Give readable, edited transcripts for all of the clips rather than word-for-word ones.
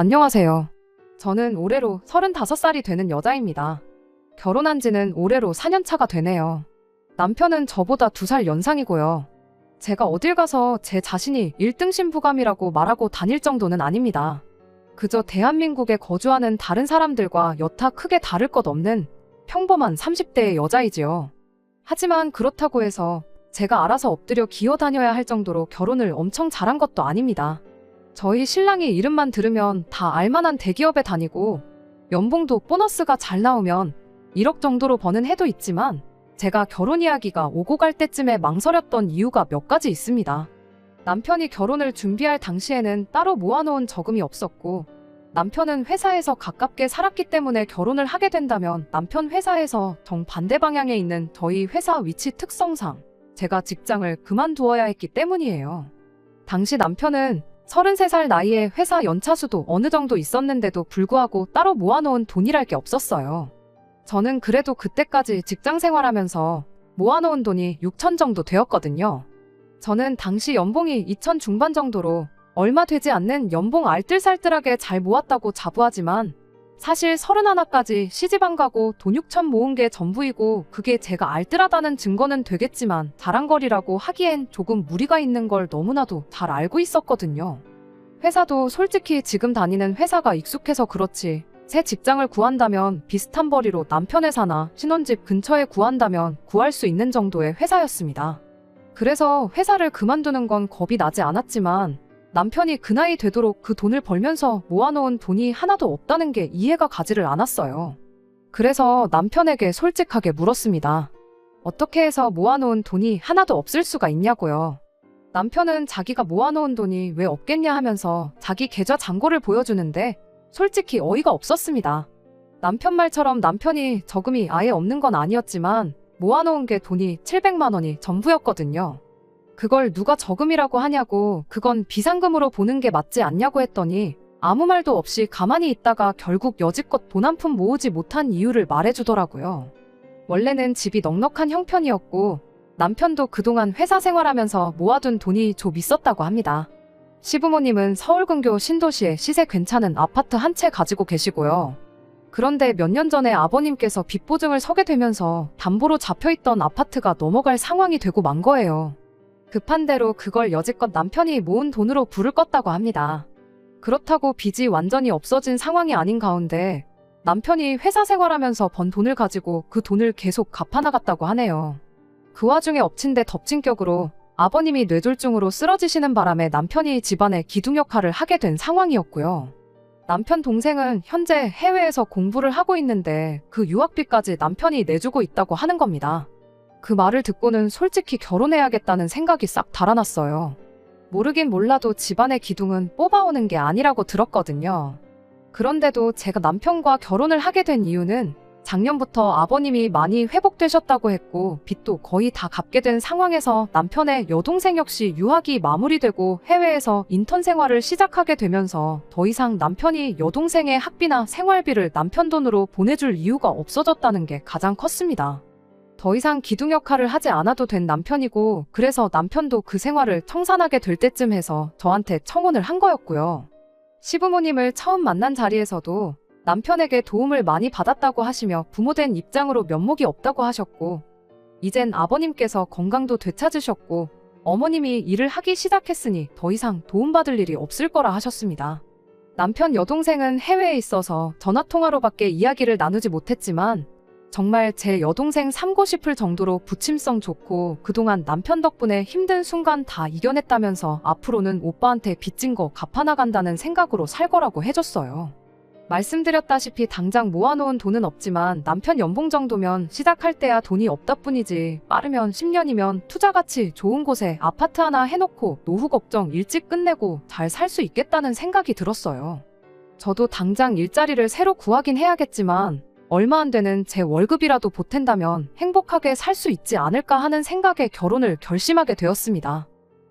안녕하세요. 저는 올해로 35살이 되는 여자입니다. 결혼한 지는 올해로 4년 차가 되네요. 남편은 저보다 2살 연상이고요. 제가 어딜 가서 제 자신이 1등 신부감이라고 말하고 다닐 정도는 아닙니다. 그저 대한민국에 거주하는 다른 사람들과 여타 크게 다를 것 없는 평범한 30대의 여자이지요. 하지만 그렇다고 해서 제가 알아서 엎드려 기어 다녀야 할 정도로 결혼을 엄청 잘한 것도 아닙니다. 저희 신랑이 이름만 들으면 다 알만한 대기업에 다니고 연봉도 보너스가 잘 나오면 1억 정도로 버는 해도 있지만 제가 결혼 이야기가 오고 갈 때쯤에 망설였던 이유가 몇 가지 있습니다. 남편이 결혼을 준비할 당시에는 따로 모아놓은 저금이 없었고 남편은 회사에서 가깝게 살았기 때문에 결혼을 하게 된다면 남편 회사에서 정반대 방향에 있는 저희 회사 위치 특성상 제가 직장을 그만두어야 했기 때문이에요. 당시 남편은 33살 나이에 회사 연차수도 어느 정도 있었는데도 불구하고 따로 모아놓은 돈이랄 게 없었어요. 저는 그래도 그때까지 직장 생활하면서 모아놓은 돈이 6천 정도 되었거든요. 저는 당시 연봉이 2천 중반 정도로 얼마 되지 않는 연봉 알뜰살뜰하게 잘 모았다고 자부하지만 사실 31까지 시집 안 가고 돈 6천 모은 게 전부이고 그게 제가 알뜰하다는 증거는 되겠지만 자랑거리라고 하기엔 조금 무리가 있는 걸 너무나도 잘 알고 있었거든요. 회사도 솔직히 지금 다니는 회사가 익숙해서 그렇지 새 직장을 구한다면 비슷한 벌이로 남편 회사나 신혼집 근처에 구한다면 구할 수 있는 정도의 회사였습니다. 그래서 회사를 그만두는 건 겁이 나지 않았지만 남편이 그 나이 되도록 그 돈을 벌면서 모아놓은 돈이 하나도 없다는 게 이해가 가지를 않았어요. 그래서 남편에게 솔직하게 물었습니다. 어떻게 해서 모아놓은 돈이 하나도 없을 수가 있냐고요. 남편은 자기가 모아놓은 돈이 왜 없겠냐 하면서 자기 계좌 잔고를 보여주는데 솔직히 어이가 없었습니다. 남편 말처럼 남편이 저금이 아예 없는 건 아니었지만 모아놓은 게 돈이 700만 원이 전부였거든요. 그걸 누가 저금이라고 하냐고 그건 비상금으로 보는 게 맞지 않냐고 했더니 아무 말도 없이 가만히 있다가 결국 여지껏 돈 한 푼 모으지 못한 이유를 말해주더라고요. 원래는 집이 넉넉한 형편이었고 남편도 그동안 회사 생활하면서 모아둔 돈이 좀 있었다고 합니다. 시부모님은 서울 근교 신도시에 시세 괜찮은 아파트 한 채 가지고 계시고요. 그런데 몇 년 전에 아버님께서 빚 보증을 서게 되면서 담보로 잡혀있던 아파트가 넘어갈 상황이 되고 만 거예요. 급한 대로 그걸 여지껏 남편이 모은 돈으로 불을 껐다고 합니다. 그렇다고 빚이 완전히 없어진 상황이 아닌 가운데 남편이 회사 생활하면서 번 돈을 가지고 그 돈을 계속 갚아나갔다고 하네요. 그 와중에 엎친 데 덮친 격으로 아버님이 뇌졸중으로 쓰러지시는 바람에 남편이 집안의 기둥 역할을 하게 된 상황이었고요. 남편 동생은 현재 해외에서 공부를 하고 있는데 그 유학비까지 남편이 내주고 있다고 하는 겁니다. 그 말을 듣고는 솔직히 결혼해야겠다는 생각이 싹 달아났어요. 모르긴 몰라도 집안의 기둥은 뽑아오는 게 아니라고 들었거든요. 그런데도 제가 남편과 결혼을 하게 된 이유는 작년부터 아버님이 많이 회복되셨다고 했고 빚도 거의 다 갚게 된 상황에서 남편의 여동생 역시 유학이 마무리되고 해외에서 인턴 생활을 시작하게 되면서 더 이상 남편이 여동생의 학비나 생활비를 남편 돈으로 보내줄 이유가 없어졌다는 게 가장 컸습니다. 더 이상 기둥 역할을 하지 않아도 된 남편이고 그래서 남편도 그 생활을 청산하게 될 때쯤 해서 저한테 청혼을 한 거였고요. 시부모님을 처음 만난 자리에서도 남편에게 도움을 많이 받았다고 하시며 부모된 입장으로 면목이 없다고 하셨고 이젠 아버님께서 건강도 되찾으셨고 어머님이 일을 하기 시작했으니 더 이상 도움받을 일이 없을 거라 하셨습니다. 남편 여동생은 해외에 있어서 전화통화로밖에 이야기를 나누지 못했지만 정말 제 여동생 삼고 싶을 정도로 부침성 좋고 그동안 남편 덕분에 힘든 순간 다 이겨냈다면서 앞으로는 오빠한테 빚진 거 갚아나간다는 생각으로 살 거라고 해줬어요. 말씀드렸다시피 당장 모아놓은 돈은 없지만 남편 연봉 정도면 시작할 때야 돈이 없다 뿐이지 빠르면 10년이면 투자가치 좋은 곳에 아파트 하나 해놓고 노후 걱정 일찍 끝내고 잘 살 수 있겠다는 생각이 들었어요. 저도 당장 일자리를 새로 구하긴 해야겠지만 얼마 안 되는 제 월급이라도 보탠다면 행복하게 살 수 있지 않을까 하는 생각에 결혼을 결심하게 되었습니다.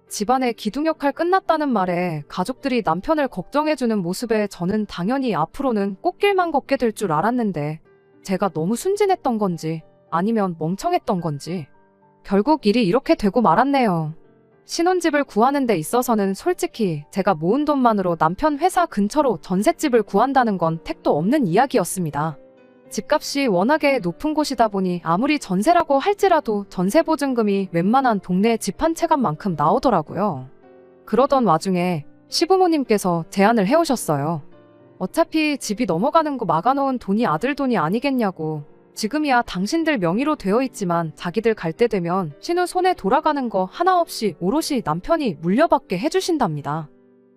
집안의 기둥 역할 끝났다는 말에 가족들이 남편을 걱정해주는 모습에 저는 당연히 앞으로는 꽃길만 걷게 될 줄 알았는데 제가 너무 순진했던 건지 아니면 멍청했던 건지 결국 일이 이렇게 되고 말았네요. 신혼집을 구하는 데 있어서는 솔직히 제가 모은 돈만으로 남편 회사 근처로 전셋집을 구한다는 건 택도 없는 이야기였습니다. 집값이 워낙에 높은 곳이다 보니 아무리 전세라고 할지라도 전세보증금이 웬만한 동네 집 한 채값만큼 나오더라고요. 그러던 와중에 시부모님께서 제안을 해오셨어요. 어차피 집이 넘어가는 거 막아놓은 돈이 아들 돈이 아니겠냐고. 지금이야 당신들 명의로 되어 있지만 자기들 갈 때 되면 신우 손에 돌아가는 거 하나 없이 오롯이 남편이 물려받게 해주신답니다.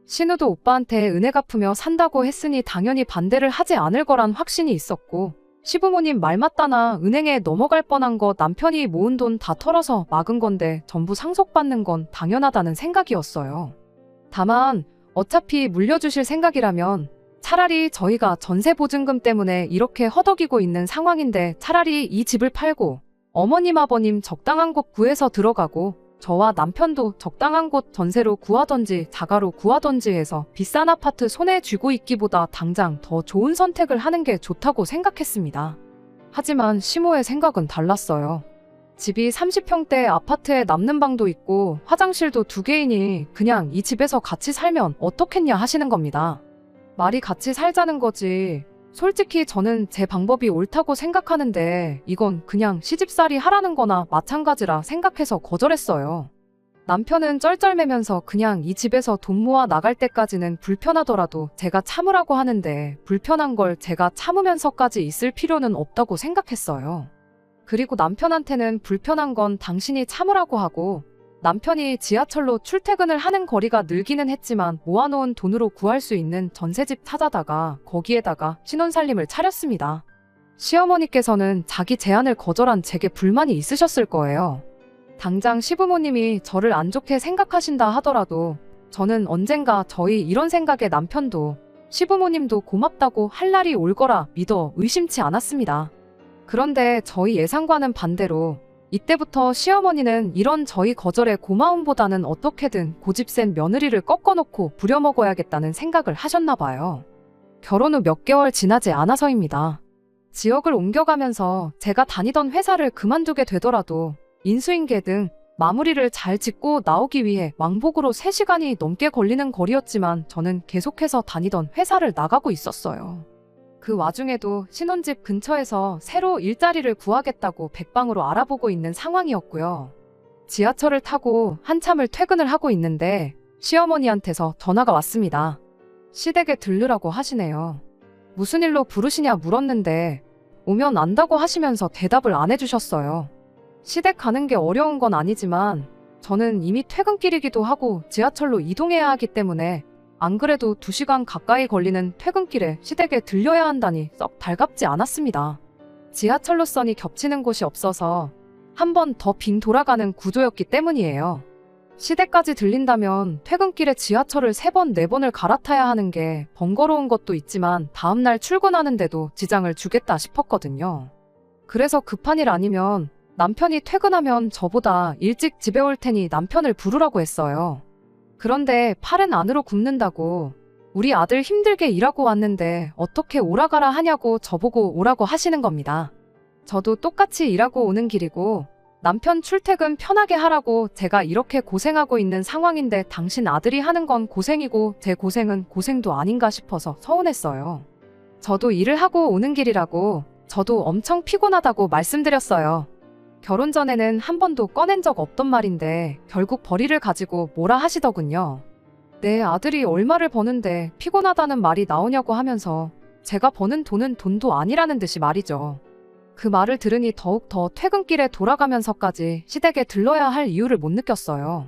신우도 오빠한테 은혜 갚으며 산다고 했으니 당연히 반대를 하지 않을 거란 확신이 있었고, 시부모님 말 맞다나 은행에 넘어갈 뻔한 거 남편이 모은 돈 다 털어서 막은 건데 전부 상속받는 건 당연하다는 생각이었어요. 다만 어차피 물려주실 생각이라면 차라리 저희가 전세보증금 때문에 이렇게 허덕이고 있는 상황인데 차라리 이 집을 팔고 어머님 아버님 적당한 곳 구해서 들어가고 저와 남편도 적당한 곳 전세로 구하던지 자가로 구하던지 해서 비싼 아파트 손에 쥐고 있기보다 당장 더 좋은 선택을 하는 게 좋다고 생각했습니다. 하지만 시모의 생각은 달랐어요. 집이 30평대 아파트에 남는 방도 있고 화장실도 2개이니 그냥 이 집에서 같이 살면 어떻겠냐 하시는 겁니다. 말이 같이 살자는 거지. 솔직히 저는 제 방법이 옳다고 생각하는데 이건 그냥 시집살이 하라는 거나 마찬가지라 생각해서 거절했어요. 남편은 쩔쩔매면서 그냥 이 집에서 돈 모아 나갈 때까지는 불편하더라도 제가 참으라고 하는데 불편한 걸 제가 참으면서까지 있을 필요는 없다고 생각했어요. 그리고 남편한테는 불편한 건 당신이 참으라고 하고, 남편이 지하철로 출퇴근을 하는 거리가 늘기는 했지만 모아놓은 돈으로 구할 수 있는 전세집 찾아다가 거기에다가 신혼살림을 차렸습니다. 시어머니께서는 자기 제안을 거절한 제게 불만이 있으셨을 거예요. 당장 시부모님이 저를 안 좋게 생각하신다 하더라도 저는 언젠가 저희 이런 생각에 남편도 시부모님도 고맙다고 할 날이 올 거라 믿어 의심치 않았습니다. 그런데 저희 예상과는 반대로 이때부터 시어머니는 이런 저희 거절의 고마움보다는 어떻게든 고집센 며느리를 꺾어놓고 부려먹어야겠다는 생각을 하셨나 봐요. 결혼 후 몇 개월 지나지 않아서입니다. 지역을 옮겨가면서 제가 다니던 회사를 그만두게 되더라도 인수인계 등 마무리를 잘 짓고 나오기 위해 왕복으로 3시간이 넘게 걸리는 거리였지만 저는 계속해서 다니던 회사를 나가고 있었어요. 그 와중에도 신혼집 근처에서 새로 일자리를 구하겠다고 백방으로 알아보고 있는 상황이었고요. 지하철을 타고 한참을 퇴근을 하고 있는데 시어머니한테서 전화가 왔습니다. 시댁에 들르라고 하시네요. 무슨 일로 부르시냐 물었는데 오면 안다고 하시면서 대답을 안 해주셨어요. 시댁 가는 게 어려운 건 아니지만 저는 이미 퇴근길이기도 하고 지하철로 이동해야 하기 때문에 안 그래도 2시간 가까이 걸리는 퇴근길에 시댁에 들려야 한다니 썩 달갑지 않았습니다. 지하철 노선이 겹치는 곳이 없어서 한 번 더 빙 돌아가는 구조였기 때문이에요. 시댁까지 들린다면 퇴근길에 지하철을 3번, 4번을 갈아타야 하는 게 번거로운 것도 있지만 다음날 출근하는데도 지장을 주겠다 싶었거든요. 그래서 급한 일 아니면 남편이 퇴근하면 저보다 일찍 집에 올 테니 남편을 부르라고 했어요. 그런데 팔은 안으로 굽는다고 우리 아들 힘들게 일하고 왔는데 어떻게 오라가라 하냐고 저보고 오라고 하시는 겁니다. 저도 똑같이 일하고 오는 길이고 남편 출퇴근 편하게 하라고 제가 이렇게 고생하고 있는 상황인데 당신 아들이 하는 건 고생이고 제 고생은 고생도 아닌가 싶어서 서운했어요. 저도 일을 하고 오는 길이라고 저도 엄청 피곤하다고 말씀드렸어요. 결혼 전에는 한 번도 꺼낸 적 없던 말인데 결국 벌이를 가지고 뭐라 하시더군요. 내 아들이 얼마를 버는데 피곤하다는 말이 나오냐고 하면서 제가 버는 돈은 돈도 아니라는 듯이 말이죠. 그 말을 들으니 더욱 더 퇴근길에 돌아가면서까지 시댁에 들러야 할 이유를 못 느꼈어요.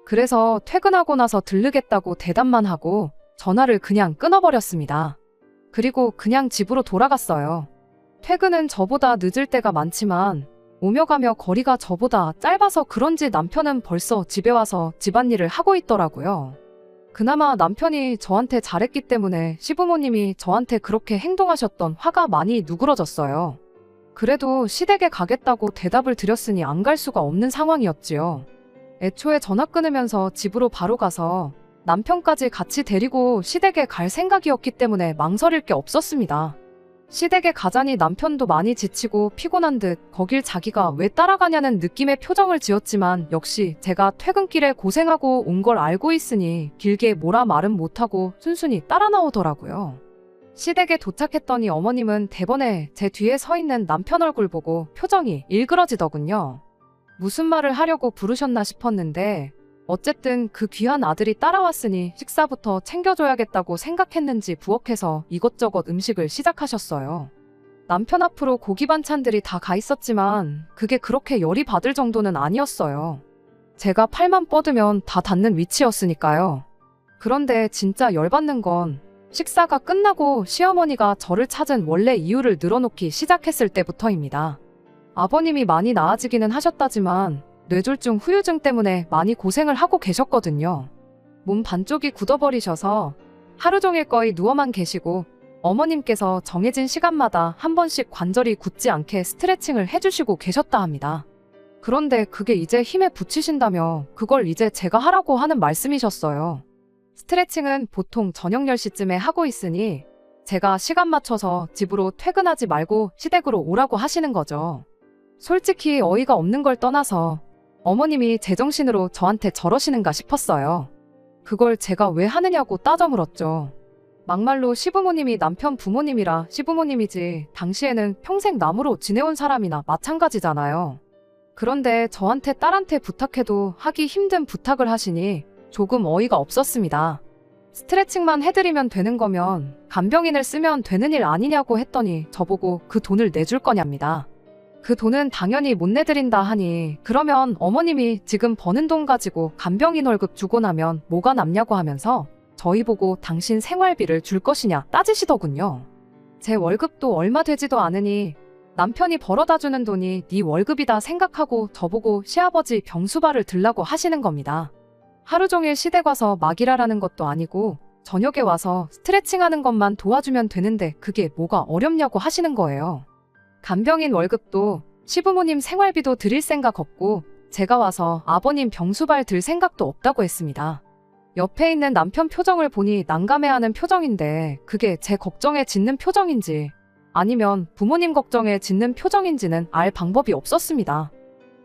그래서 퇴근하고 나서 들르겠다고 대답만 하고 전화를 그냥 끊어버렸습니다. 그리고 그냥 집으로 돌아갔어요. 퇴근은 저보다 늦을 때가 많지만 오며 가며 거리가 저보다 짧아서 그런지 남편은 벌써 집에 와서 집안일을 하고 있더라고요. 그나마 남편이 저한테 잘했기 때문에 시부모님이 저한테 그렇게 행동하셨던 화가 많이 누그러졌어요. 그래도 시댁에 가겠다고 대답을 드렸으니 안 갈 수가 없는 상황이었지요. 애초에 전화 끊으면서 집으로 바로 가서 남편까지 같이 데리고 시댁에 갈 생각이었기 때문에 망설일 게 없었습니다. 시댁에 가자니 남편도 많이 지치고 피곤한 듯 거길 자기가 왜 따라가냐는 느낌의 표정을 지었지만 역시 제가 퇴근길에 고생하고 온 걸 알고 있으니 길게 뭐라 말은 못하고 순순히 따라 나오더라고요. 시댁에 도착했더니 어머님은 대번에 제 뒤에 서 있는 남편 얼굴 보고 표정이 일그러지더군요. 무슨 말을 하려고 부르셨나 싶었는데 어쨌든 그 귀한 아들이 따라왔으니 식사부터 챙겨줘야겠다고 생각했는지 부엌에서 이것저것 음식을 시작하셨어요. 남편 앞으로 고기 반찬들이 다 가 있었지만 그게 그렇게 열이 받을 정도는 아니었어요. 제가 팔만 뻗으면 다 닿는 위치였으니까요. 그런데 진짜 열받는 건 식사가 끝나고 시어머니가 저를 찾은 원래 이유를 늘어놓기 시작했을 때부터입니다. 아버님이 많이 나아지기는 하셨다지만 뇌졸중 후유증 때문에 많이 고생을 하고 계셨거든요. 몸 반쪽이 굳어버리셔서 하루 종일 거의 누워만 계시고 어머님께서 정해진 시간마다 한 번씩 관절이 굳지 않게 스트레칭을 해주시고 계셨다 합니다. 그런데 그게 이제 힘에 부치신다며 그걸 이제 제가 하라고 하는 말씀이셨어요. 스트레칭은 보통 저녁 10시쯤에 하고 있으니 제가 시간 맞춰서 집으로 퇴근하지 말고 시댁으로 오라고 하시는 거죠. 솔직히 어이가 없는 걸 떠나서 어머님이 제정신으로 저한테 저러시는가 싶었어요. 그걸 제가 왜 하느냐고 따져 물었죠. 막말로 시부모님이 남편 부모님이라 시부모님이지 당시에는 평생 남으로 지내온 사람이나 마찬가지잖아요. 그런데 저한테 딸한테 부탁해도 하기 힘든 부탁을 하시니 조금 어이가 없었습니다. 스트레칭만 해드리면 되는 거면 간병인을 쓰면 되는 일 아니냐고 했더니 저보고 그 돈을 내줄 거냐입니다. 그 돈은 당연히 못 내드린다 하니 그러면 어머님이 지금 버는 돈 가지고 간병인 월급 주고 나면 뭐가 남냐고 하면서 저희 보고 당신 생활비를 줄 것이냐 따지시더군요. 제 월급도 얼마 되지도 않으니 남편이 벌어다 주는 돈이 네 월급이다 생각하고 저보고 시아버지 병수발을 들라고 하시는 겁니다. 하루 종일 시댁 와서 막 일하라는 것도 아니고 저녁에 와서 스트레칭하는 것만 도와주면 되는데 그게 뭐가 어렵냐고 하시는 거예요. 간병인 월급도 시부모님 생활비도 드릴 생각 없고 제가 와서 아버님 병수발 들 생각도 없다고 했습니다. 옆에 있는 남편 표정을 보니 난감해하는 표정인데 그게 제 걱정에 짓는 표정인지 아니면 부모님 걱정에 짓는 표정인지는 알 방법이 없었습니다.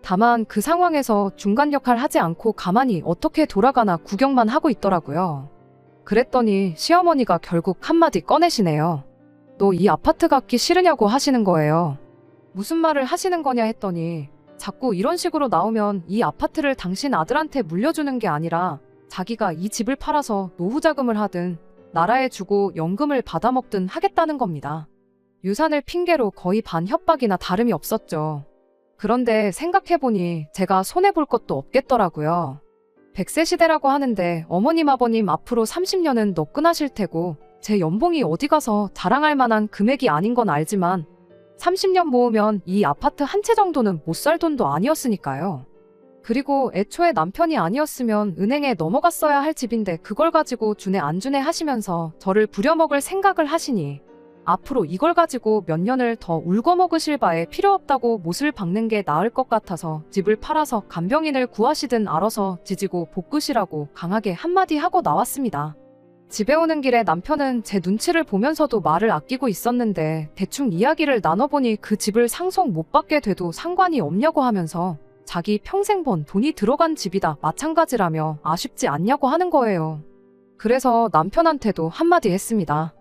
다만 그 상황에서 중간 역할 하지 않고 가만히 어떻게 돌아가나 구경만 하고 있더라고요. 그랬더니 시어머니가 결국 한마디 꺼내시네요. 너 이 아파트 갖기 싫으냐고 하시는 거예요. 무슨 말을 하시는 거냐 했더니 자꾸 이런 식으로 나오면 이 아파트를 당신 아들한테 물려주는 게 아니라 자기가 이 집을 팔아서 노후 자금을 하든 나라에 주고 연금을 받아먹든 하겠다는 겁니다. 유산을 핑계로 거의 반협박이나 다름이 없었죠. 그런데 생각해보니 제가 손해볼 것도 없겠더라고요. 100세 시대라고 하는데 어머님 아버님 앞으로 30년은 너끈하실 테고 제 연봉이 어디 가서 자랑할 만한 금액이 아닌 건 알지만 30년 모으면 이 아파트 한 채 정도는 못 살 돈도 아니었으니까요. 그리고 애초에 남편이 아니었으면 은행에 넘어갔어야 할 집인데 그걸 가지고 주네 안 주네 하시면서 저를 부려먹을 생각을 하시니 앞으로 이걸 가지고 몇 년을 더 울고 먹으실 바에 필요 없다고 못을 박는 게 나을 것 같아서 집을 팔아서 간병인을 구하시든 알아서 지지고 볶으시라고 강하게 한마디 하고 나왔습니다. 집에 오는 길에 남편은 제 눈치를 보면서도 말을 아끼고 있었는데 대충 이야기를 나눠보니 그 집을 상속 못 받게 돼도 상관이 없냐고 하면서 자기 평생 번 돈이 들어간 집이다 마찬가지라며 아쉽지 않냐고 하는 거예요. 그래서 남편한테도 한마디 했습니다.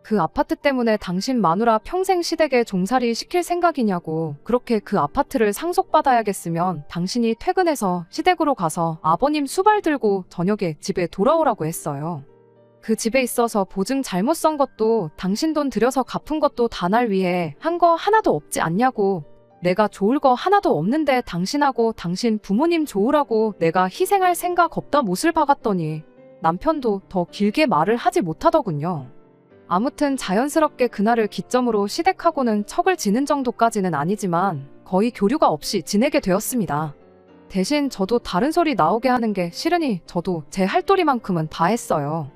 그 아파트 때문에 당신 마누라 평생 시댁에 종살이 시킬 생각이냐고. 그렇게 그 아파트를 상속받아야겠으면 당신이 퇴근해서 시댁으로 가서 아버님 수발 들고 저녁에 집에 돌아오라고 했어요. 그 집에 있어서 보증 잘못 선 것도 당신 돈 들여서 갚은 것도 다 날 위해 한 거 하나도 없지 않냐고. 내가 좋을 거 하나도 없는데 당신하고 당신 부모님 좋으라고 내가 희생할 생각 없다 못을 박았더니 남편도 더 길게 말을 하지 못하더군요. 아무튼 자연스럽게 그날을 기점으로 시댁하고는 척을 지는 정도까지는 아니지만 거의 교류가 없이 지내게 되었습니다. 대신 저도 다른 소리 나오게 하는 게 싫으니 저도 제 할도리만큼은 다 했어요.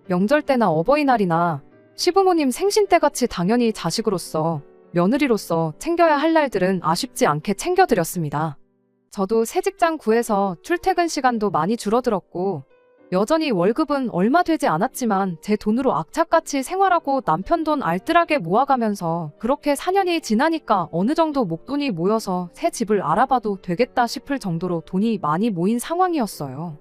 명절 때나 어버이날이나 시부모님 생신 때같이 당연히 자식으로서 며느리로서 챙겨야 할 날들은 아쉽지 않게 챙겨드렸습니다. 저도 새 직장 구해서 출퇴근 시간도 많이 줄어들었고 여전히 월급은 얼마 되지 않았지만 제 돈으로 악착같이 생활하고 남편 돈 알뜰하게 모아가면서 그렇게 4년이 지나니까 어느 정도 목돈이 모여서 새 집을 알아봐도 되겠다 싶을 정도로 돈이 많이 모인 상황이었어요.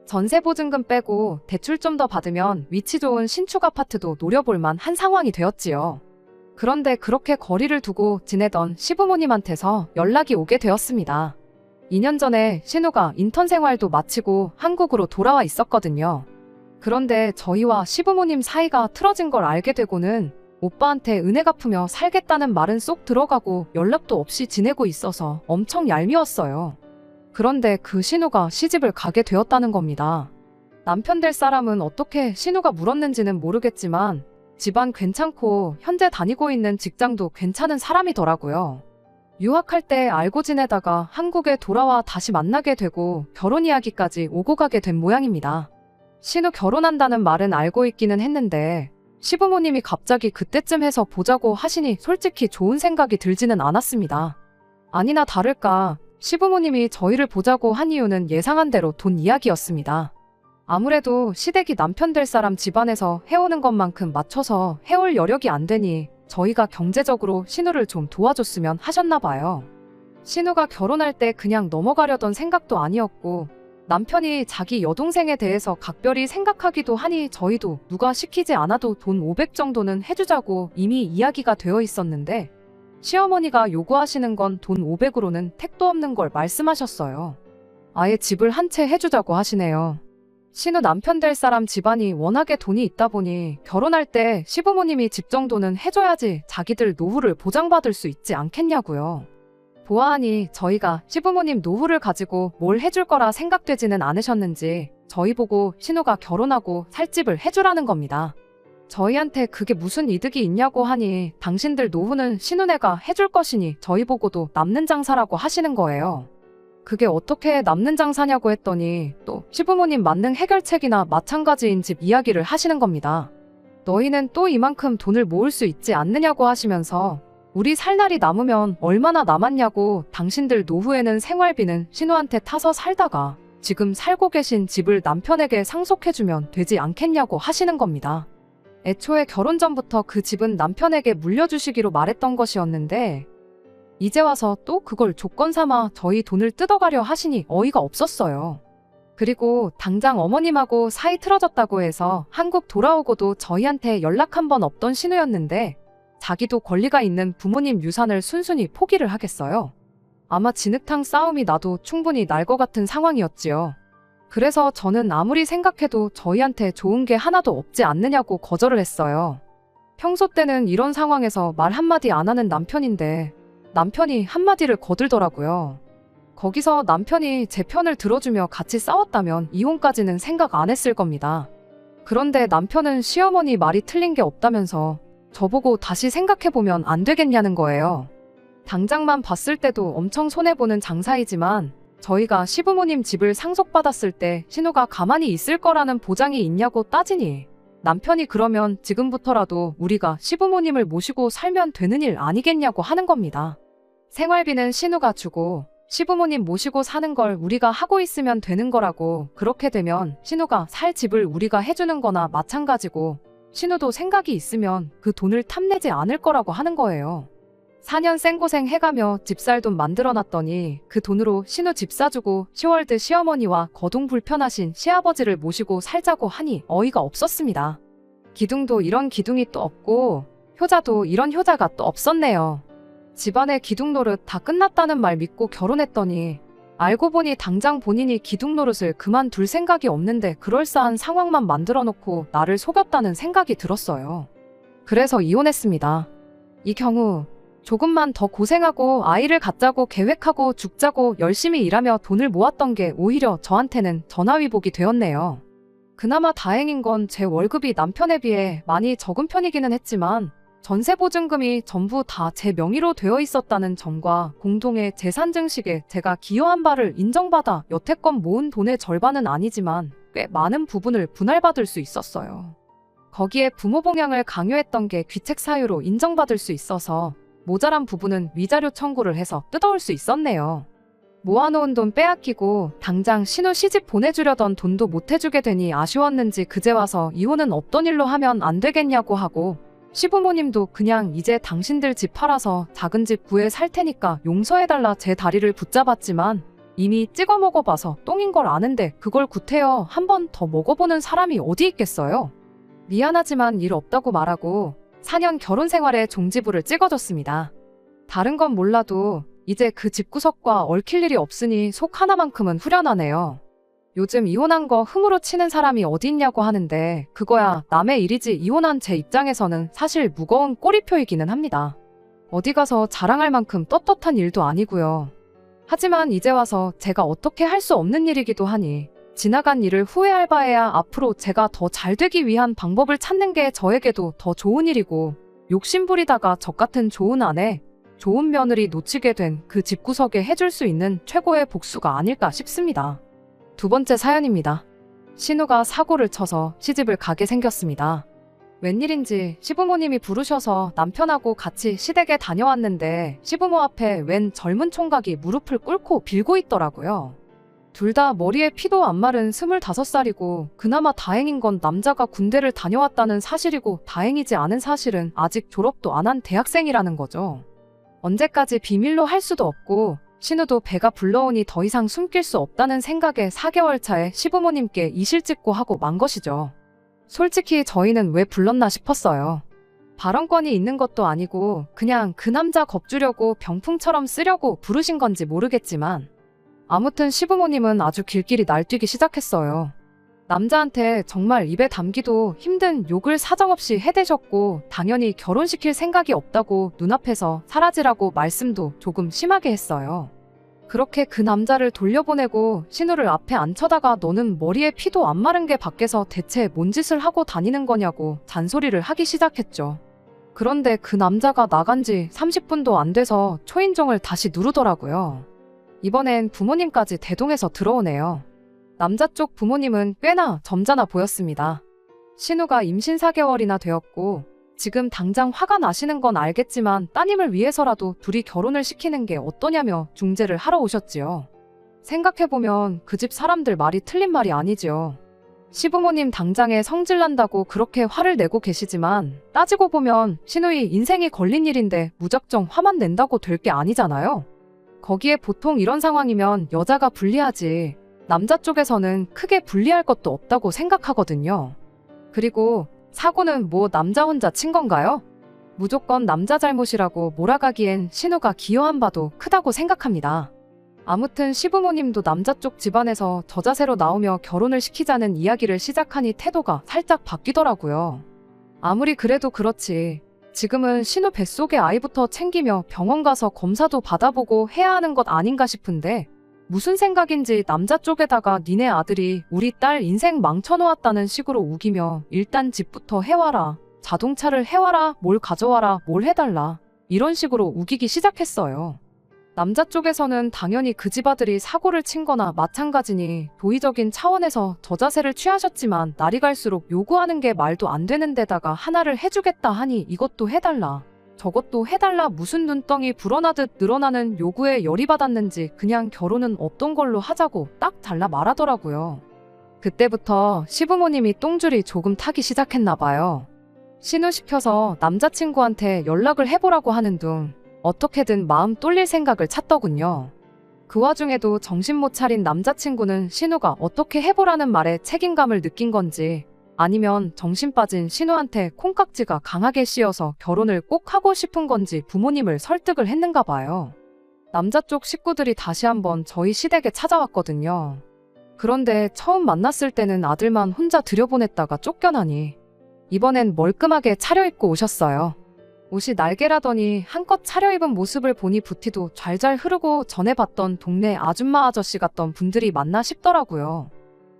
전세 보증금 빼고 대출 좀 더 받으면 위치 좋은 신축 아파트도 노려볼만 한 상황이 되었지요. 그런데 그렇게 거리를 두고 지내던 시부모님한테서 연락이 오게 되었습니다. 2년 전에 신우가 인턴 생활도 마치고 한국으로 돌아와 있었거든요. 그런데 저희와 시부모님 사이가 틀어진 걸 알게 되고는 오빠한테 은혜 갚으며 살겠다는 말은 쏙 들어가고 연락도 없이 지내고 있어서 엄청 얄미웠어요. 그런데 그 신우가 시집을 가게 되었다는 겁니다. 남편 될 사람은 어떻게 신우가 물었는지는 모르겠지만 집안 괜찮고 현재 다니고 있는 직장도 괜찮은 사람이더라고요. 유학할 때 알고 지내다가 한국에 돌아와 다시 만나게 되고 결혼 이야기까지 오고 가게 된 모양입니다. 신우 결혼한다는 말은 알고 있기는 했는데 시부모님이 갑자기 그때쯤 해서 보자고 하시니 솔직히 좋은 생각이 들지는 않았습니다. 아니나 다를까 시부모님이 저희를 보자고 한 이유는 예상한 대로 돈 이야기였습니다. 아무래도 시댁이 남편 될 사람 집안에서 해오는 것만큼 맞춰서 해올 여력이 안 되니 저희가 경제적으로 신우를 좀 도와줬으면 하셨나 봐요. 신우가 결혼할 때 그냥 넘어가려던 생각도 아니었고 남편이 자기 여동생에 대해서 각별히 생각하기도 하니 저희도 누가 시키지 않아도 돈 500 정도는 해주자고 이미 이야기가 되어 있었는데 시어머니가 요구하시는 건 돈 500으로는 택도 없는 걸 말씀하셨어요. 아예 집을 한 채 해주자고 하시네요. 신우 남편 될 사람 집안이 워낙에 돈이 있다 보니 결혼할 때 시부모님이 집 정도는 해줘야지 자기들 노후를 보장받을 수 있지 않겠냐고요. 보아하니 저희가 시부모님 노후를 가지고 뭘 해줄 거라 생각되지는 않으셨는지 저희 보고 신우가 결혼하고 살 집을 해주라는 겁니다. 저희한테 그게 무슨 이득이 있냐고 하니 당신들 노후는 신우네가 해줄 것이니 저희 보고도 남는 장사라고 하시는 거예요. 그게 어떻게 남는 장사냐고 했더니 또 시부모님 만능 해결책이나 마찬가지인 집 이야기를 하시는 겁니다. 너희는 또 이만큼 돈을 모을 수 있지 않느냐고 하시면서 우리 살 날이 남으면 얼마나 남았냐고 당신들 노후에는 생활비는 신우한테 타서 살다가 지금 살고 계신 집을 남편에게 상속해주면 되지 않겠냐고 하시는 겁니다. 애초에 결혼 전부터 그 집은 남편에게 물려주시기로 말했던 것이었는데 이제 와서 또 그걸 조건 삼아 저희 돈을 뜯어가려 하시니 어이가 없었어요. 그리고 당장 어머님하고 사이 틀어졌다고 해서 한국 돌아오고도 저희한테 연락 한 번 없던 신우였는데 자기도 권리가 있는 부모님 유산을 순순히 포기를 하겠어요. 아마 진흙탕 싸움이 나도 충분히 날 것 같은 상황이었지요. 그래서 저는 아무리 생각해도 저희한테 좋은 게 하나도 없지 않느냐고 거절을 했어요. 평소 때는 이런 상황에서 말 한마디 안 하는 남편인데 남편이 한마디를 거들더라고요. 거기서 남편이 제 편을 들어주며 같이 싸웠다면 이혼까지는 생각 안 했을 겁니다. 그런데 남편은 시어머니 말이 틀린 게 없다면서 저보고 다시 생각해보면 안 되겠냐는 거예요. 당장만 봤을 때도 엄청 손해보는 장사이지만 저희가 시부모님 집을 상속받았을 때 신우가 가만히 있을 거라는 보장이 있냐고 따지니 남편이 그러면 지금부터라도 우리가 시부모님을 모시고 살면 되는 일 아니겠냐고 하는 겁니다. 생활비는 신우가 주고 시부모님 모시고 사는 걸 우리가 하고 있으면 되는 거라고 그렇게 되면 신우가 살 집을 우리가 해주는 거나 마찬가지고 신우도 생각이 있으면 그 돈을 탐내지 않을 거라고 하는 거예요. 4년 생고생 해가며 집 살 돈 만들어놨더니 그 돈으로 신우 집 사주고 시월드 시어머니와 거동 불편하신 시아버지를 모시고 살자고 하니 어이가 없었습니다. 기둥도 이런 기둥이 또 없고 효자도 이런 효자가 또 없었네요. 집안의 기둥 노릇 다 끝났다는 말 믿고 결혼했더니 알고 보니 당장 본인이 기둥 노릇을 그만둘 생각이 없는데 그럴싸한 상황만 만들어 놓고 나를 속였다는 생각이 들었어요. 그래서 이혼했습니다. 이 경우 조금만 더 고생하고 아이를 갖자고 계획하고 죽자고 열심히 일하며 돈을 모았던 게 오히려 저한테는 전화위복이 되었네요. 그나마 다행인 건 제 월급이 남편에 비해 많이 적은 편이기는 했지만 전세보증금이 전부 다 제 명의로 되어 있었다는 점과 공동의 재산 증식에 제가 기여한 바를 인정받아 여태껏 모은 돈의 절반은 아니지만 꽤 많은 부분을 분할받을 수 있었어요. 거기에 부모 봉양을 강요했던 게 귀책 사유로 인정받을 수 있어서 모자란 부분은 위자료 청구를 해서 뜯어올 수 있었네요. 모아놓은 돈 빼앗기고 당장 신우 시집 보내주려던 돈도 못 해주게 되니 아쉬웠는지 그제 와서 이혼은 없던 일로 하면 안 되겠냐고 하고, 시부모님도 그냥 이제 당신들 집 팔아서 작은 집 구해 살 테니까 용서해달라 제 다리를 붙잡았지만 이미 찍어 먹어봐서 똥인 걸 아는데 그걸 구태여 한 번 더 먹어보는 사람이 어디 있겠어요. 미안하지만 일 없다고 말하고 4년 결혼 생활에 종지부를 찍어줬습니다. 다른 건 몰라도 이제 그 집구석과 얽힐 일이 없으니 속 하나만큼은 후련하네요. 요즘 이혼한 거 흠으로 치는 사람이 어디 있냐고 하는데 그거야 남의 일이지 이혼한 제 입장에서는 사실 무거운 꼬리표이기는 합니다. 어디 가서 자랑할 만큼 떳떳한 일도 아니고요. 하지만 이제 와서 제가 어떻게 할 수 없는 일이기도 하니 지나간 일을 후회할 바에야 앞으로 제가 더 잘 되기 위한 방법을 찾는 게 저에게도 더 좋은 일이고, 욕심부리다가 저 같은 좋은 아내, 좋은 며느리 놓치게 된 그 집구석에 해줄 수 있는 최고의 복수가 아닐까 싶습니다. 두 번째 사연입니다. 신우가 사고를 쳐서 시집을 가게 생겼습니다. 웬일인지 시부모님이 부르셔서 남편하고 같이 시댁에 다녀왔는데 시부모 앞에 웬 젊은 총각이 무릎을 꿇고 빌고 있더라고요. 둘 다 머리에 피도 안 마른 25살이고 그나마 다행인 건 남자가 군대를 다녀왔다는 사실이고 다행이지 않은 사실은 아직 졸업도 안 한 대학생이라는 거죠. 언제까지 비밀로 할 수도 없고 신우도 배가 불러오니 더 이상 숨길 수 없다는 생각에 4개월 차에 시부모님께 이실직고 하고 만 것이죠. 솔직히 저희는 왜 불렀나 싶었어요. 발언권이 있는 것도 아니고 그냥 그 남자 겁주려고 병풍처럼 쓰려고 부르신 건지 모르겠지만 아무튼 시부모님은 아주 길길이 날뛰기 시작했어요. 남자한테 정말 입에 담기도 힘든 욕을 사정없이 해대셨고 당연히 결혼시킬 생각이 없다고 눈앞에서 사라지라고 말씀도 조금 심하게 했어요. 그렇게 그 남자를 돌려보내고 신우를 앞에 앉혀다가 너는 머리에 피도 안 마른 게 밖에서 대체 뭔 짓을 하고 다니는 거냐고 잔소리를 하기 시작했죠. 그런데 그 남자가 나간 지 30분도 안 돼서 초인종을 다시 누르더라고요. 이번엔 부모님까지 대동해서 들어오네요. 남자 쪽 부모님은 꽤나 점잖아 보였습니다. 신우가 임신 4개월이나 되었고 지금 당장 화가 나시는 건 알겠지만 따님을 위해서라도 둘이 결혼을 시키는 게 어떠냐며 중재를 하러 오셨지요. 생각해보면 그 집 사람들 말이 틀린 말이 아니지요. 시부모님 당장에 성질난다고 그렇게 화를 내고 계시지만 따지고 보면 신우의 인생이 걸린 일인데 무작정 화만 낸다고 될 게 아니잖아요. 거기에 보통 이런 상황이면 여자가 불리하지 남자 쪽에서는 크게 불리할 것도 없다고 생각하거든요. 그리고 사고는 뭐 남자 혼자 친 건가요? 무조건 남자 잘못이라고 몰아가기엔 신우가 기여한 바도 크다고 생각합니다. 아무튼 시부모님도 남자 쪽 집안에서 저자세로 나오며 결혼을 시키자는 이야기를 시작하니 태도가 살짝 바뀌더라고요. 아무리 그래도 그렇지 지금은 신우 뱃속의 아이부터 챙기며 병원 가서 검사도 받아보고 해야 하는 것 아닌가 싶은데 무슨 생각인지 남자 쪽에다가 니네 아들이 우리 딸 인생 망쳐놓았다는 식으로 우기며 일단 집부터 해와라, 자동차를 해와라, 뭘 가져와라, 뭘 해달라 이런 식으로 우기기 시작했어요. 남자 쪽에서는 당연히 그 집 아들이 사고를 친 거나 마찬가지니 도의적인 차원에서 저자세를 취하셨지만 날이 갈수록 요구하는 게 말도 안 되는 데다가 하나를 해주겠다 하니 이것도 해달라, 저것도 해달라 무슨 눈덩이 불어나듯 늘어나는 요구에 열이 받았는지 그냥 결혼은 없던 걸로 하자고 딱 잘라 말하더라고요. 그때부터 시부모님이 똥줄이 조금 타기 시작했나 봐요. 신우 시켜서 남자친구한테 연락을 해보라고 하는 둥 어떻게든 마음 돌릴 생각을 찾더군요. 그 와중에도 정신 못 차린 남자친구는 신우가 어떻게 해보라는 말에 책임감을 느낀 건지 아니면 정신 빠진 신우한테 콩깍지가 강하게 씌어서 결혼을 꼭 하고 싶은 건지 부모님을 설득을 했는가 봐요. 남자 쪽 식구들이 다시 한번 저희 시댁에 찾아왔거든요. 그런데 처음 만났을 때는 아들만 혼자 들여보냈다가 쫓겨나니 이번엔 멀끔하게 차려입고 오셨어요. 옷이 날개라더니 한껏 차려입은 모습을 보니 부티도 잘잘 흐르고 전에 봤던 동네 아줌마 아저씨 같던 분들이 맞나 싶더라고요.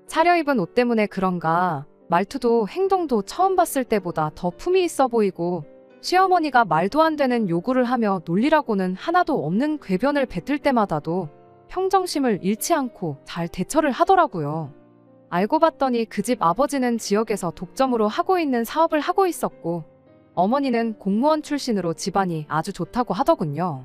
차려입은 옷 때문에 그런가 말투도 행동도 처음 봤을 때보다 더 품이 있어 보이고 시어머니가 말도 안 되는 요구를 하며 논리라고는 하나도 없는 궤변을 뱉을 때마다도 평정심을 잃지 않고 잘 대처를 하더라고요. 알고 봤더니 그 집 아버지는 지역에서 독점으로 하고 있는 사업을 하고 있었고 어머니는 공무원 출신으로 집안이 아주 좋다고 하더군요.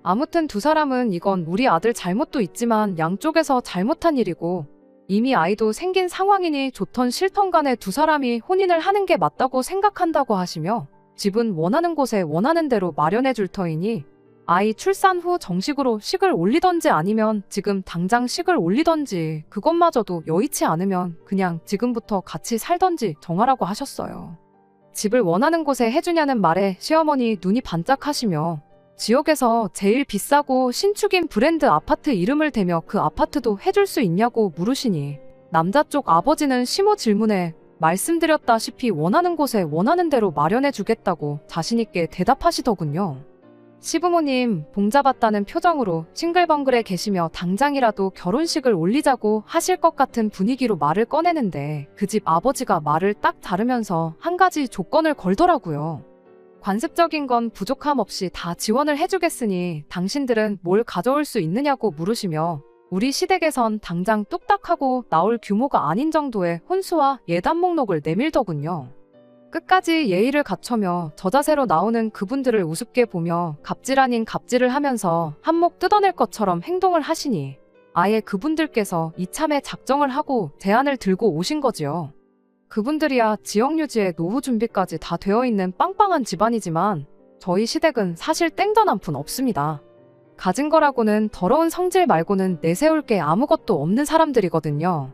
아무튼 두 사람은 이건 우리 아들 잘못도 있지만 양쪽에서 잘못한 일이고 이미 아이도 생긴 상황이니 좋던 싫던 간에 두 사람이 혼인을 하는 게 맞다고 생각한다고 하시며 집은 원하는 곳에 원하는 대로 마련해 줄 터이니 아이 출산 후 정식으로 식을 올리던지 아니면 지금 당장 식을 올리던지 그것마저도 여의치 않으면 그냥 지금부터 같이 살던지 정하라고 하셨어요. 집을 원하는 곳에 해주냐는 말에 시어머니 눈이 반짝하시며 지역에서 제일 비싸고 신축인 브랜드 아파트 이름을 대며 그 아파트도 해줄 수 있냐고 물으시니 남자 쪽 아버지는 시모 질문에 말씀드렸다시피 원하는 곳에 원하는 대로 마련해 주겠다고 자신있게 대답하시더군요. 시부모님 봉잡았다는 표정으로 싱글벙글해 계시며 당장이라도 결혼식을 올리자고 하실 것 같은 분위기로 말을 꺼내는데 그 집 아버지가 말을 딱 자르면서 한 가지 조건을 걸더라고요. 관습적인 건 부족함 없이 다 지원을 해주겠으니 당신들은 뭘 가져올 수 있느냐고 물으시며 우리 시댁에선 당장 뚝딱하고 나올 규모가 아닌 정도의 혼수와 예단 목록을 내밀더군요. 끝까지 예의를 갖춰며 저자세로 나오는 그분들을 우습게 보며 갑질 아닌 갑질을 하면서 한몫 뜯어낼 것처럼 행동을 하시니 아예 그분들께서 이참에 작정을 하고 제안을 들고 오신 거지요. 그분들이야 지역 유지에 노후 준비까지 다 되어 있는 빵빵한 집안이지만 저희 시댁은 사실 땡전 한 푼 없습니다. 가진 거라고는 더러운 성질 말고는 내세울 게 아무것도 없는 사람들이거든요.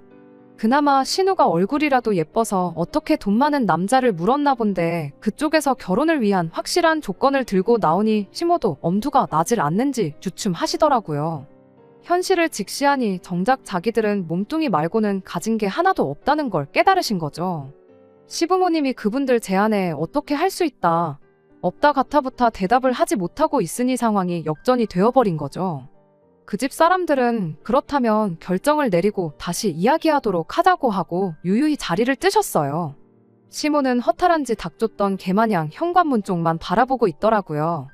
그나마 신우가 얼굴이라도 예뻐서 어떻게 돈 많은 남자를 물었나 본데 그쪽에서 결혼을 위한 확실한 조건을 들고 나오니 시모도 엄두가 나질 않는지 주춤하시더라고요. 현실을 직시하니 정작 자기들은 몸뚱이 말고는 가진 게 하나도 없다는 걸 깨달으신 거죠. 시부모님이 그분들 제안에 어떻게 할 수 있다, 없다 가타부타 대답을 하지 못하고 있으니 상황이 역전이 되어버린 거죠. 그 집 사람들은 그렇다면 결정을 내리고 다시 이야기하도록 하자고 하고 유유히 자리를 뜨셨어요. 시모는 허탈한지 닥쳤던 개마냥 현관문 쪽만 바라보고 있더라고요.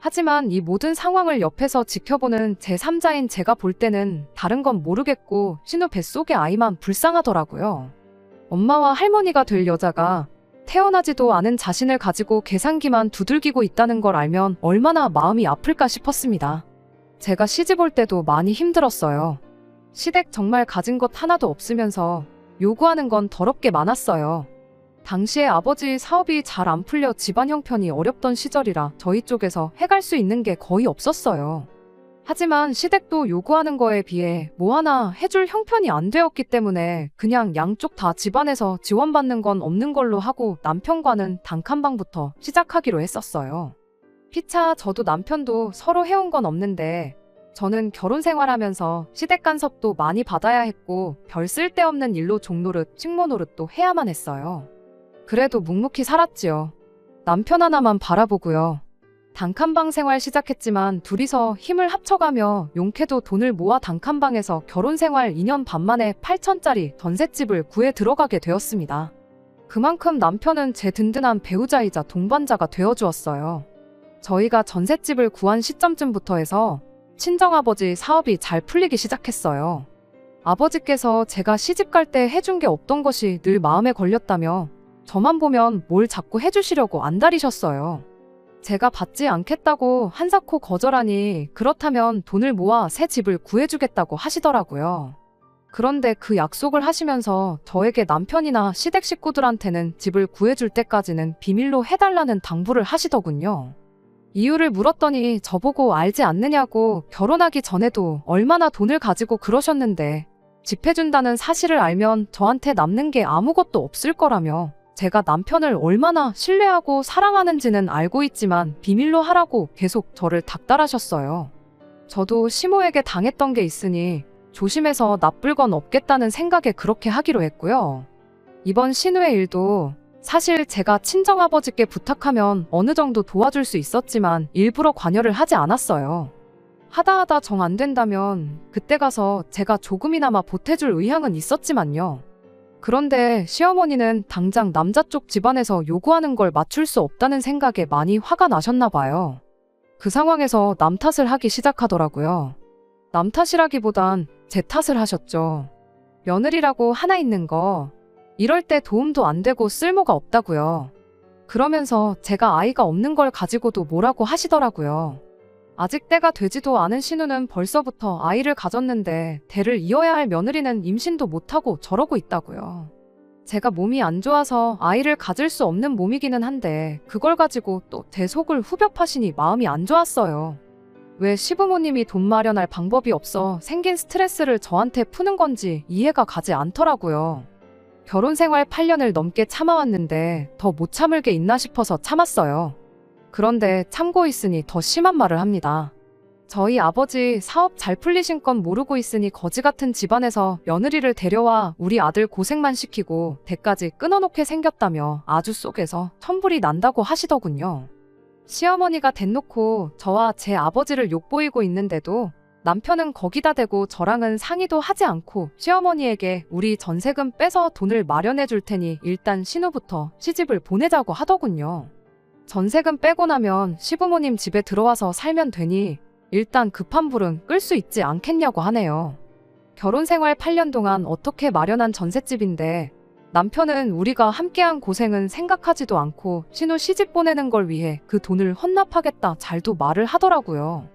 하지만 이 모든 상황을 옆에서 지켜보는 제3자인 제가 볼 때는 다른 건 모르겠고 신우 뱃속의 아이만 불쌍하더라고요. 엄마와 할머니가 될 여자가 태어나지도 않은 자신을 가지고 계산기만 두들기고 있다는 걸 알면 얼마나 마음이 아플까 싶었습니다. 제가 시집 올 때도 많이 힘들었어요. 시댁 정말 가진 것 하나도 없으면서 요구하는 건 더럽게 많았어요. 당시에 아버지 사업이 잘 안 풀려 집안 형편이 어렵던 시절이라 저희 쪽에서 해갈 수 있는 게 거의 없었어요. 하지만 시댁도 요구하는 거에 비해 뭐 하나 해줄 형편이 안 되었기 때문에 그냥 양쪽 다 집안에서 지원받는 건 없는 걸로 하고 남편과는 단칸방부터 시작하기로 했었어요. 피차 저도 남편도 서로 해온 건 없는데 저는 결혼 생활하면서 시댁 간섭도 많이 받아야 했고 별 쓸데없는 일로 종노릇, 식모 노릇도 해야만 했어요. 그래도 묵묵히 살았지요. 남편 하나만 바라보고요. 단칸방 생활 시작했지만 둘이서 힘을 합쳐가며 용케도 돈을 모아 단칸방에서 결혼 생활 2년 반 만에 8천짜리 전셋집을 구해 들어가게 되었습니다. 그만큼 남편은 제 든든한 배우자이자 동반자가 되어주었어요. 저희가 전셋집을 구한 시점쯤부터 해서 친정아버지 사업이 잘 풀리기 시작했어요. 아버지께서 제가 시집 갈 때 해준 게 없던 것이 늘 마음에 걸렸다며 저만 보면 뭘 자꾸 해주시려고 안달이셨어요. 제가 받지 않겠다고 한사코 거절하니 그렇다면 돈을 모아 새 집을 구해주겠다고 하시더라고요. 그런데 그 약속을 하시면서 저에게 남편이나 시댁 식구들한테는 집을 구해줄 때까지는 비밀로 해달라는 당부를 하시더군요. 이유를 물었더니 저보고 알지 않느냐고 결혼하기 전에도 얼마나 돈을 가지고 그러셨는데 집 해준다는 사실을 알면 저한테 남는 게 아무것도 없을 거라며 제가 남편을 얼마나 신뢰하고 사랑하는지는 알고 있지만 비밀로 하라고 계속 저를 닥달하셨어요. 저도 시모에게 당했던 게 있으니 조심해서 나쁠 건 없겠다는 생각에 그렇게 하기로 했고요. 이번 신우의 일도 사실 제가 친정아버지께 부탁하면 어느 정도 도와줄 수 있었지만 일부러 관여를 하지 않았어요. 하다 정 안 된다면 그때 가서 제가 조금이나마 보태줄 의향은 있었지만요. 그런데 시어머니는 당장 남자 쪽 집안에서 요구하는 걸 맞출 수 없다는 생각에 많이 화가 나셨나 봐요. 그 상황에서 남 탓을 하기 시작하더라고요. 남 탓이라기보단 제 탓을 하셨죠. 며느리라고 하나 있는 거 이럴 때 도움도 안 되고 쓸모가 없다고요. 그러면서 제가 아이가 없는 걸 가지고도 뭐라고 하시더라고요. 아직 때가 되지도 않은 신우는 벌써부터 아이를 가졌는데 대를 이어야 할 며느리는 임신도 못하고 저러고 있다고요. 제가 몸이 안 좋아서 아이를 가질 수 없는 몸이기는 한데 그걸 가지고 또 대속을 후벼 파시니 마음이 안 좋았어요. 왜 시부모님이 돈 마련할 방법이 없어 생긴 스트레스를 저한테 푸는 건지 이해가 가지 않더라고요. 결혼 생활 8년을 넘게 참아왔는데 더 못 참을 게 있나 싶어서 참았어요. 그런데 참고 있으니 더 심한 말을 합니다. 저희 아버지 사업 잘 풀리신 건 모르고 있으니 거지 같은 집안에서 며느리를 데려와 우리 아들 고생만 시키고 대까지 끊어놓게 생겼다며 아주 속에서 천불이 난다고 하시더군요. 시어머니가 대놓고 저와 제 아버지를 욕보이고 있는데도 남편은 거기다 대고 저랑은 상의도 하지 않고 시어머니에게 우리 전세금 빼서 돈을 마련해 줄 테니 일단 신우부터 시집을 보내자고 하더군요. 전세금 빼고 나면 시부모님 집에 들어와서 살면 되니 일단 급한 불은 끌 수 있지 않겠냐고 하네요. 결혼 생활 8년 동안 어떻게 마련한 전셋집인데 남편은 우리가 함께한 고생은 생각하지도 않고 신우 시집 보내는 걸 위해 그 돈을 헌납하겠다 잘도 말을 하더라고요.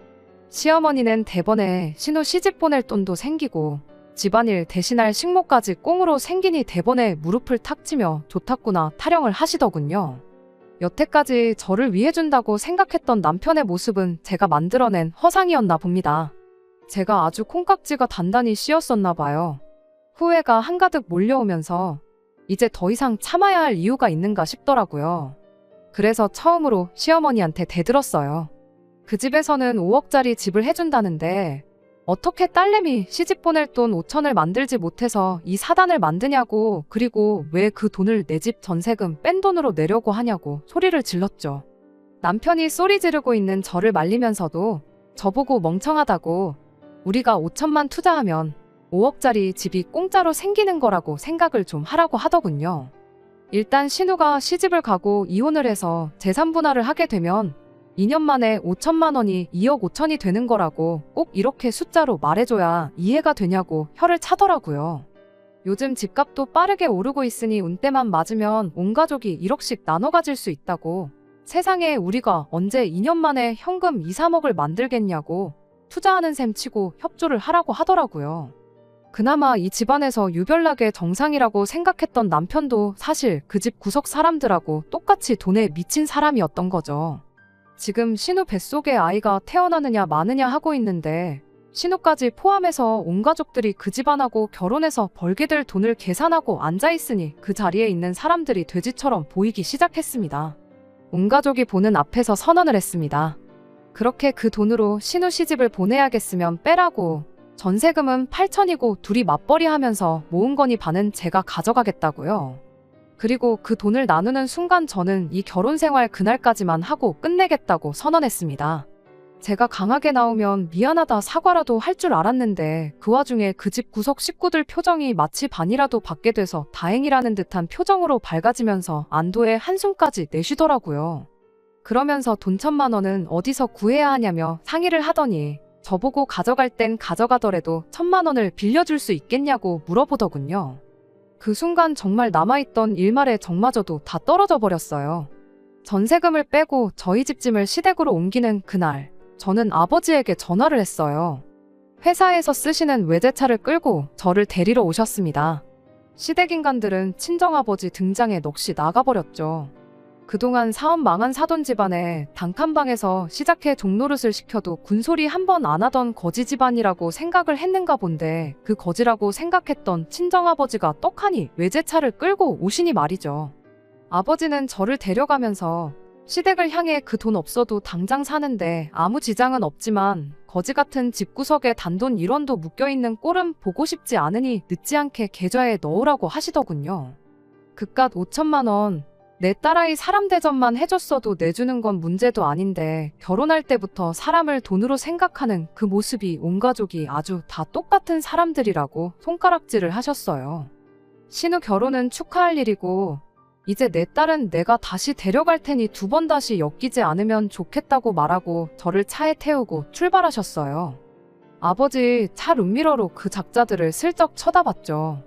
시어머니는 대번에 신우 시집 보낼 돈도 생기고 집안일 대신할 식모까지 꽁으로 생기니 대번에 무릎을 탁 치며 좋다구나 타령을 하시더군요. 여태까지 저를 위해준다고 생각했던 남편의 모습은 제가 만들어낸 허상이었나 봅니다. 제가 아주 콩깍지가 단단히 씌었었나 봐요. 후회가 한가득 몰려오면서 이제 더 이상 참아야 할 이유가 있는가 싶더라고요. 그래서 처음으로 시어머니한테 대들었어요. 그 집에서는 5억짜리 집을 해준다는데 어떻게 딸내미 시집 보낼 돈 5천을 만들지 못해서 이 사단을 만드냐고, 그리고 왜 그 돈을 내 집 전세금 뺀 돈으로 내려고 하냐고 소리를 질렀죠. 남편이 소리 지르고 있는 저를 말리면서도 저보고 멍청하다고, 우리가 5천만 투자하면 5억짜리 집이 공짜로 생기는 거라고 생각을 좀 하라고 하더군요. 일단 신우가 시집을 가고 이혼을 해서 재산 분할을 하게 되면 2년 만에 5천만 원이 2억 5천이 되는 거라고 꼭 이렇게 숫자로 말해줘야 이해가 되냐고 혀를 차더라고요. 요즘 집값도 빠르게 오르고 있으니 운때만 맞으면 온 가족이 1억씩 나눠 가질 수 있다고, 세상에 우리가 언제 2년 만에 현금 2, 3억을 만들겠냐고 투자하는 셈 치고 협조를 하라고 하더라고요. 그나마 이 집안에서 유별나게 정상이라고 생각했던 남편도 사실 그 집 구석 사람들하고 똑같이 돈에 미친 사람이었던 거죠. 지금 신우 뱃속에 아이가 태어나느냐 마느냐 하고 있는데 신우까지 포함해서 온 가족들이 그 집안하고 결혼해서 벌게 될 돈을 계산하고 앉아있으니 그 자리에 있는 사람들이 돼지처럼 보이기 시작했습니다. 온 가족이 보는 앞에서 선언을 했습니다. 그렇게 그 돈으로 신우 시집을 보내야겠으면 빼라고, 전세금은 8천이고 둘이 맞벌이 하면서 모은 거니 반은 제가 가져가겠다고요. 그리고 그 돈을 나누는 순간 저는 이 결혼 생활 그날까지만 하고 끝내겠다고 선언했습니다. 제가 강하게 나오면 미안하다 사과라도 할 줄 알았는데 그 와중에 그 집 구석 식구들 표정이 마치 반이라도 받게 돼서 다행이라는 듯한 표정으로 밝아지면서 안도의 한숨까지 내쉬더라고요. 그러면서 돈 1,000만 원은 어디서 구해야 하냐며 상의를 하더니 저보고 가져갈 땐 가져가더라도 1,000만 원을 빌려줄 수 있겠냐고 물어보더군요. 그 순간 정말 남아있던 일말의 정마저도 다 떨어져 버렸어요. 전세금을 빼고 저희 집 짐을 시댁으로 옮기는 그날, 저는 아버지에게 전화를 했어요. 회사에서 쓰시는 외제차를 끌고 저를 데리러 오셨습니다. 시댁 인간들은 친정아버지 등장에 넋이 나가버렸죠. 그동안 사업 망한 사돈 집안에 단칸방에서 시작해 종노릇을 시켜도 군소리 한 번 안 하던 거지 집안이라고 생각을 했는가 본데 그 거지라고 생각했던 친정아버지가 떡하니 외제차를 끌고 오시니 말이죠. 아버지는 저를 데려가면서 시댁을 향해 그 돈 없어도 당장 사는데 아무 지장은 없지만 거지 같은 집구석에 단돈 1원도 묶여있는 꼴은 보고 싶지 않으니 늦지 않게 계좌에 넣으라고 하시더군요. 그깟 5천만 원, 내 딸아이 사람 대접만 해줬어도 내주는 건 문제도 아닌데 결혼할 때부터 사람을 돈으로 생각하는 그 모습이 온 가족이 아주 다 똑같은 사람들이라고 손가락질을 하셨어요. 신우 결혼은 축하할 일이고 이제 내 딸은 내가 다시 데려갈 테니 2번 다시 엮이지 않으면 좋겠다고 말하고 저를 차에 태우고 출발하셨어요. 아버지 차 룸미러로 그 작자들을 슬쩍 쳐다봤죠.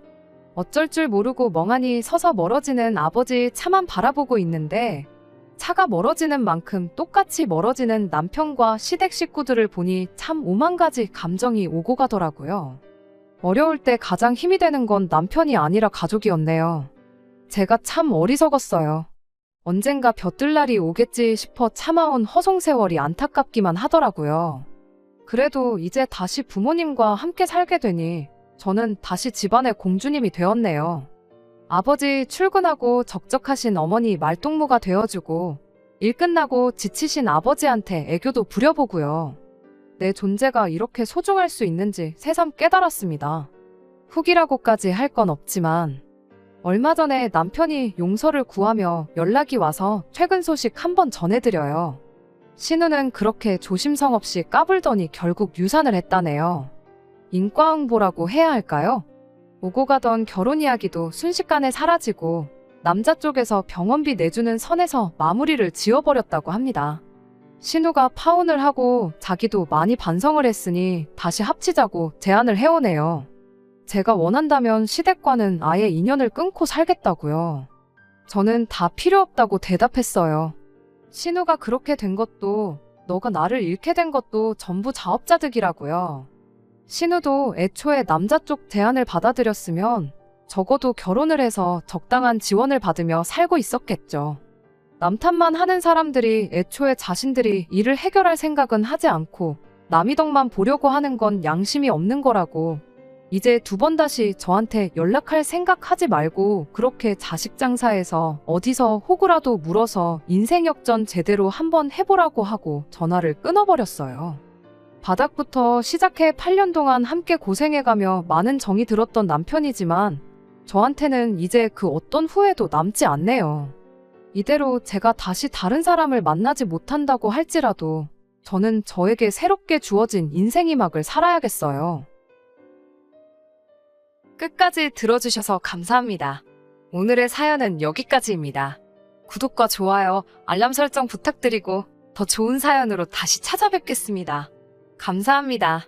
어쩔 줄 모르고 멍하니 서서 멀어지는 아버지 차만 바라보고 있는데 차가 멀어지는 만큼 똑같이 멀어지는 남편과 시댁 식구들을 보니 참 오만 가지 감정이 오고 가더라고요. 어려울 때 가장 힘이 되는 건 남편이 아니라 가족이었네요. 제가 참 어리석었어요. 언젠가 벼뜰 날이 오겠지 싶어 참아온 허송세월이 안타깝기만 하더라고요. 그래도 이제 다시 부모님과 함께 살게 되니 저는 다시 집안의 공주님이 되었네요. 아버지 출근하고 적적하신 어머니 말동무가 되어주고 일 끝나고 지치신 아버지한테 애교도 부려보고요. 내 존재가 이렇게 소중할 수 있는지 새삼 깨달았습니다. 후기라고까지 할 건 없지만 얼마 전에 남편이 용서를 구하며 연락이 와서 최근 소식 한번 전해드려요. 신우는 그렇게 조심성 없이 까불더니 결국 유산을 했다네요. 인과응보라고 해야 할까요? 오고 가던 결혼 이야기도 순식간에 사라지고 남자 쪽에서 병원비 내주는 선에서 마무리를 지어버렸다고 합니다. 신우가 파혼을 하고 자기도 많이 반성을 했으니 다시 합치자고 제안을 해오네요. 제가 원한다면 시댁과는 아예 인연을 끊고 살겠다고요. 저는 다 필요 없다고 대답했어요. 신우가 그렇게 된 것도 너가 나를 잃게 된 것도 전부 자업자득이라고요. 신우도 애초에 남자 쪽 제안을 받아들였으면 적어도 결혼을 해서 적당한 지원을 받으며 살고 있었겠죠. 남 탓만 하는 사람들이 애초에 자신들이 일을 해결할 생각은 하지 않고 남의 덕만 보려고 하는 건 양심이 없는 거라고. 이제 두 번 다시 저한테 연락할 생각하지 말고 그렇게 자식 장사해서 어디서 호구라도 물어서 인생 역전 제대로 한번 해보라고 하고 전화를 끊어버렸어요. 바닥부터 시작해 8년 동안 함께 고생해가며 많은 정이 들었던 남편이지만 저한테는 이제 그 어떤 후회도 남지 않네요. 이대로 제가 다시 다른 사람을 만나지 못한다고 할지라도 저는 저에게 새롭게 주어진 인생의 막을 살아야겠어요. 끝까지 들어주셔서 감사합니다. 오늘의 사연은 여기까지입니다. 구독과 좋아요, 알람 설정 부탁드리고 더 좋은 사연으로 다시 찾아뵙겠습니다. 감사합니다.